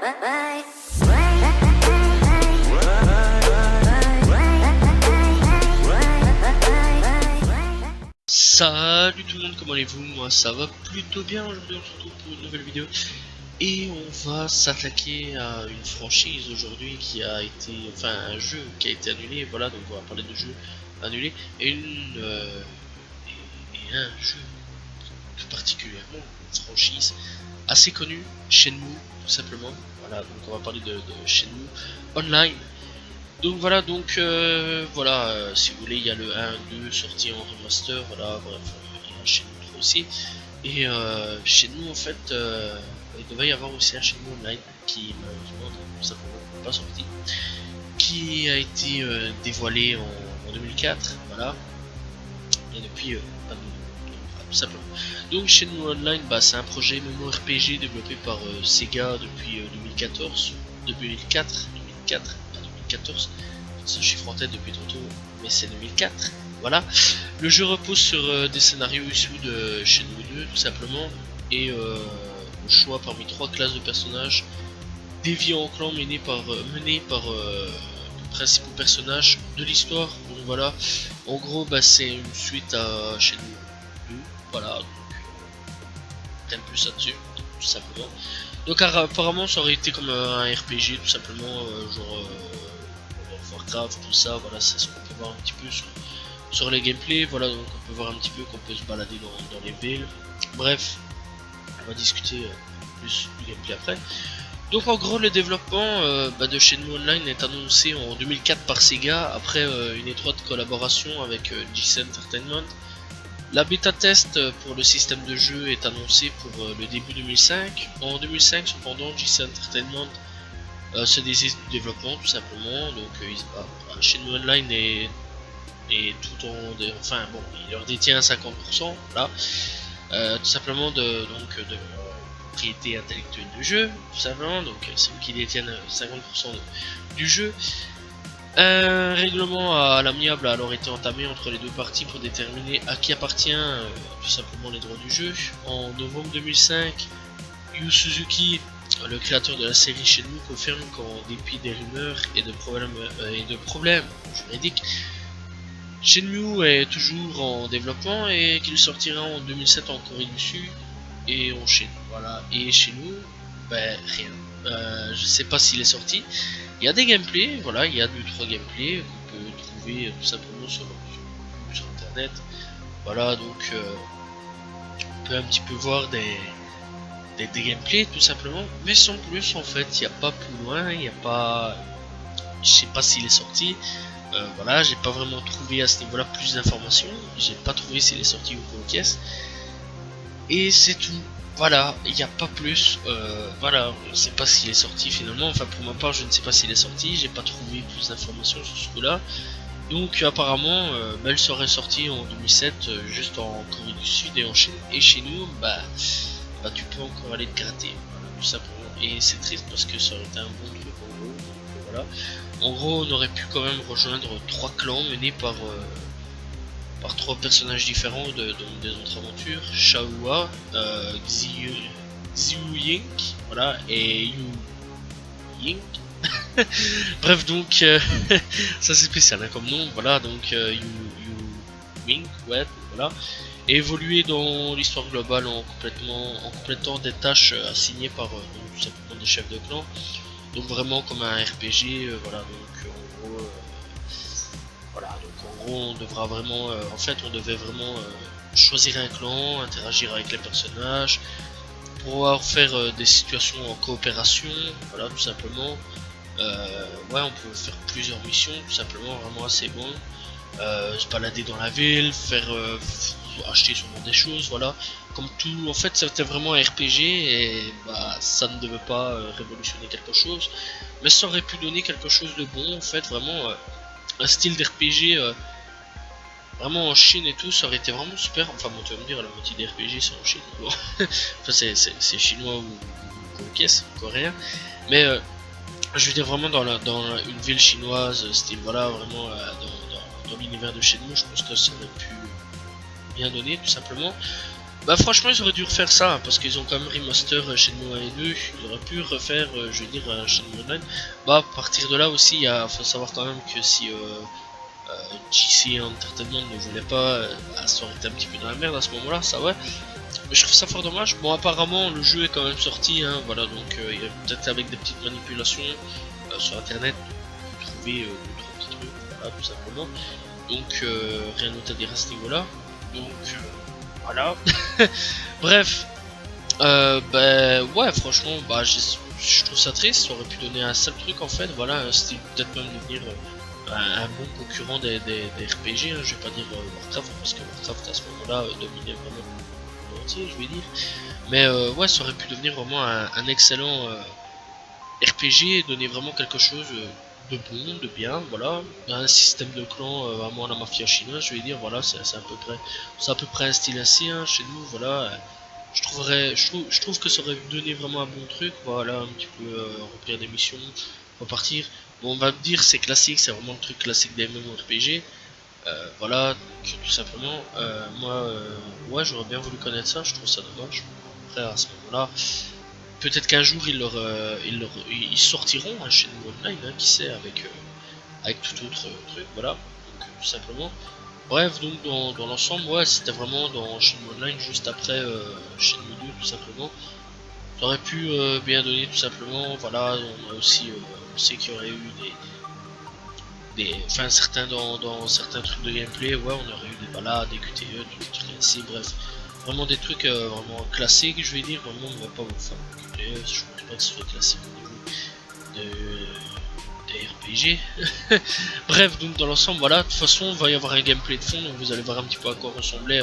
Salut tout le monde, comment allez-vous? Moi ça va plutôt bien. Aujourd'hui on se retrouve pour une nouvelle vidéo et on va s'attaquer à une franchise aujourd'hui qui a été, enfin un jeu qui a été annulé. Voilà, donc on va parler de jeux annulés et un jeu tout particulièrement, une franchise assez connue, Shenmue tout simplement. Voilà, donc on va parler de Shenmue Online. Donc voilà, si vous voulez, il y a le 1, 2 sorti en remaster, voilà, bref, il y a Shenmue 3 aussi. Et Shenmue en fait, il devait y avoir aussi un Shenmue Online qui malheureusement n'est pas sorti, qui a été dévoilé en 2004, voilà, et depuis pas de tout simplement. Donc Shenmue Online, c'est un projet MMORPG développé par Sega depuis 2014, 2004, 2014, ce chiffre en tête depuis tantôt, mais c'est 2004, voilà. Le jeu repose sur des scénarios issus de Shenmue 2 tout simplement, et le choix parmi 3 classes de personnages déviant en clan menés par les principaux personnages de l'histoire. Donc voilà, en gros c'est une suite à Shenmue 2, voilà, donc rien de plus là-dessus, tout simplement. Donc apparemment ça aurait été comme un RPG tout simplement, genre Warcraft, tout ça, voilà, c'est ce qu'on peut voir un petit peu sur les gameplays, voilà, donc on peut voir un petit peu qu'on peut se balader dans les villes. Bref, on va discuter plus du gameplay après. Donc en gros le développement de Shenmue Online est annoncé en 2004 par Sega après une étroite collaboration avec GC Entertainment. La bêta test pour le système de jeu est annoncée pour le début 2005. En 2005 cependant, GC Entertainment se désiste du développement tout simplement. Donc Shenmue Online est tout en... enfin bon, il leur détient 50%, là, tout simplement de propriété intellectuelle du jeu, tout simplement, donc c'est eux qui détiennent 50% du jeu. Un règlement à l'amiable a alors été entamé entre les deux parties pour déterminer à qui appartient tout simplement les droits du jeu. En novembre 2005, Yu Suzuki, le créateur de la série Shenmue, confirme qu'en dépit des rumeurs et de problèmes juridiques, Shenmue est toujours en développement et qu'il sortira en 2007 en Corée du Sud et en Chine. Voilà, et chez nous, rien. Je sais pas s'il est sorti. Il y a des gameplays, voilà, il y a 2-3 gameplays qu'on peut trouver tout simplement sur internet. Voilà, donc on peut un petit peu voir des gameplays tout simplement, mais sans plus en fait. Il n'y a pas plus loin, il n'y a pas, je sais pas s'il est sorti. Voilà, j'ai pas vraiment trouvé à ce niveau là plus d'informations, j'ai pas trouvé s'il est sorti ou pas aux caisses, et c'est tout. Voilà, il n'y a pas plus, voilà, on ne sait pas s'il est sorti finalement, enfin pour ma part je ne sais pas s'il est sorti, j'ai pas trouvé plus d'informations sur ce coup là. Donc apparemment elle serait sortie en 2007 juste en Corée du Sud et en Chine, et chez nous tu peux encore aller te gratter, voilà, tout simplement, et c'est triste parce que ça aurait été un bon truc en gros, donc voilà. En gros on aurait pu quand même rejoindre 3 clans menés par 3 personnages différents des autres aventures, Shaohua, Xiu Ying, voilà, et Yu Ying. Bref, donc ça c'est spécial hein, comme nom, voilà, donc Yu Ying, ouais, voilà, et évoluer dans l'histoire globale en complétant des tâches assignées par tout simplement des chefs de clan, donc vraiment comme un RPG, voilà, donc en gros voilà, donc en gros on devra vraiment, on devait vraiment choisir un clan, interagir avec les personnages, pouvoir faire des situations en coopération, voilà, tout simplement. Ouais, on peut faire plusieurs missions, tout simplement, vraiment assez bon. Se balader dans la ville, acheter sûrement des choses, voilà. Comme tout, en fait c'était vraiment un RPG et ça ne devait pas révolutionner quelque chose, mais ça aurait pu donner quelque chose de bon, en fait, vraiment. Un style d'RPG vraiment en Chine et tout, ça aurait été vraiment super. Enfin bon, tu vas me dire, la moitié des RPG c'est en Chine, bon. Enfin c'est chinois ou ok, c'est coréen, mais je veux dire vraiment dans une ville chinoise, style voilà, vraiment dans l'univers de Shenmue, je pense que ça aurait pu bien donner tout simplement. Bah franchement ils auraient dû refaire ça hein, parce qu'ils ont quand même remaster Shenmue 1 et 2, ils auraient pu refaire je veux dire Shenmue Online. Bah à partir de là aussi il faut savoir quand même que si GC Entertainment ne voulait pas, ça aurait été un petit peu dans la merde à ce moment là, ça ouais. Mais je trouve ça fort dommage. Bon apparemment le jeu est quand même sorti hein, voilà donc il y a peut-être avec des petites manipulations sur internet vous trouver 2-3 petits trucs, voilà tout simplement. Donc rien d'autre à dire à ce niveau là. Donc voilà. Bref, bah ouais, franchement, bah je trouve ça triste. Ça aurait pu donner un seul truc en fait. Voilà, un style peut-être même devenir un bon concurrent des RPG. Hein, je vais pas dire Warcraft parce que Warcraft à ce moment-là dominait vraiment le monde entier, je vais dire. Mais ouais, ça aurait pu devenir vraiment un excellent RPG, donner vraiment quelque chose de bon, de bien, voilà, un système de clan vraiment la mafia chinoise, je vais dire, voilà, c'est à peu près un style ainsi hein, chez nous, voilà. Je trouve que ça aurait donné vraiment un bon truc, voilà, un petit peu remplir des missions, repartir. Bon, on va me dire c'est classique, c'est vraiment le truc classique des MMORPG, voilà, tout simplement. Moi, ouais, j'aurais bien voulu connaître ça, je trouve ça dommage. Après, à ce moment-là. Peut-être qu'un jour ils sortiront un Shenmue Online, hein, qui sait, avec tout autre truc, voilà, donc, tout simplement. Bref, donc dans l'ensemble, ouais, c'était vraiment dans Shenmue Online juste après Shenmue 2, tout simplement. Ça aurait pu bien donner, tout simplement. Voilà, on a aussi, on sait qu'il y aurait eu enfin certains dans certains trucs de gameplay, ouais, on aurait eu des balades, des QTE, des trucs ainsi, bref. Vraiment des trucs vraiment classiques, je vais dire, vraiment on va pas vous faire QTE, je pense pas que ce soit classique au niveau des RPG. Bref, donc dans l'ensemble, voilà, de toute façon, il va y avoir un gameplay de fond, donc vous allez voir un petit peu à quoi ressemblait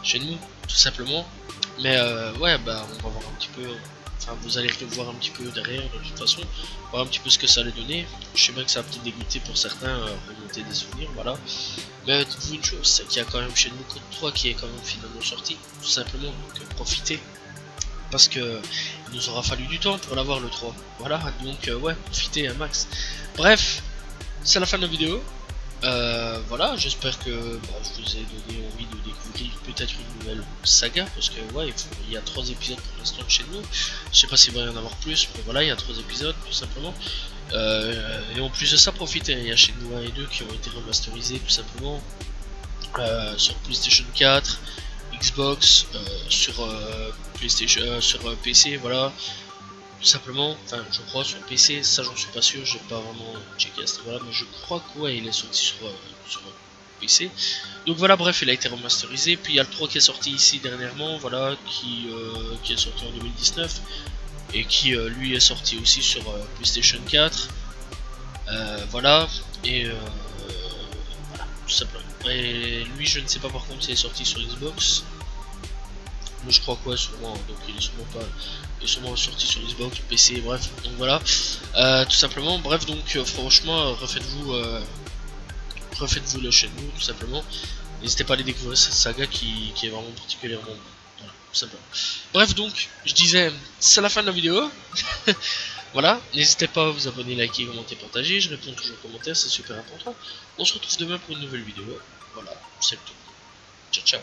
chez nous, tout simplement. Mais ouais, bah on va voir un petit peu. Enfin, vous allez le voir un petit peu derrière, de toute façon, voir un petit peu ce que ça allait donner. Je sais bien que ça a peut-être dégoûté pour certains, remonter des souvenirs, voilà. Mais dites-vous une chose, c'est qu'il y a quand même Shenmue Code 3 qui est quand même finalement sorti, tout simplement, donc profitez. Parce que il nous aura fallu du temps pour l'avoir le 3. Voilà, donc ouais, profitez un max. Bref, c'est la fin de la vidéo. Voilà, j'espère que je vous ai donné envie de découvrir peut-être une nouvelle saga, parce que ouais, il y a 3 épisodes pour l'instant chez nous. Je sais pas s'il va y en avoir plus, mais voilà, il y a 3 épisodes tout simplement. Et en plus de ça, profitez, il y a chez nous 1 et 2 qui ont été remasterisés tout simplement sur PlayStation 4, Xbox, sur PlayStation, sur PC, voilà. Tout simplement, enfin je crois sur PC, ça j'en suis pas sûr, j'ai pas vraiment checké à ce niveau là, mais je crois que ouais il est sorti sur PC. Donc voilà, bref, il a été remasterisé, puis il y a le 3 qui est sorti ici dernièrement, voilà, qui est sorti en 2019, et qui lui est sorti aussi sur PlayStation 4, voilà, et voilà, tout simplement. Et lui je ne sais pas par contre s'il est sorti sur Xbox. Mais je crois quoi sûrement, donc il est sûrement pas, il est sûrement sorti sur Xbox, PC, bref, donc voilà, tout simplement, bref, donc franchement, refaites-vous le Shenmue, tout simplement, n'hésitez pas à aller découvrir cette saga qui est vraiment particulièrement, voilà, tout simplement. Bref, donc, je disais, c'est la fin de la vidéo, voilà, n'hésitez pas à vous abonner, liker, commenter, partager, je réponds toujours aux commentaires, c'est super important, on se retrouve demain pour une nouvelle vidéo, voilà, c'est tout, ciao ciao.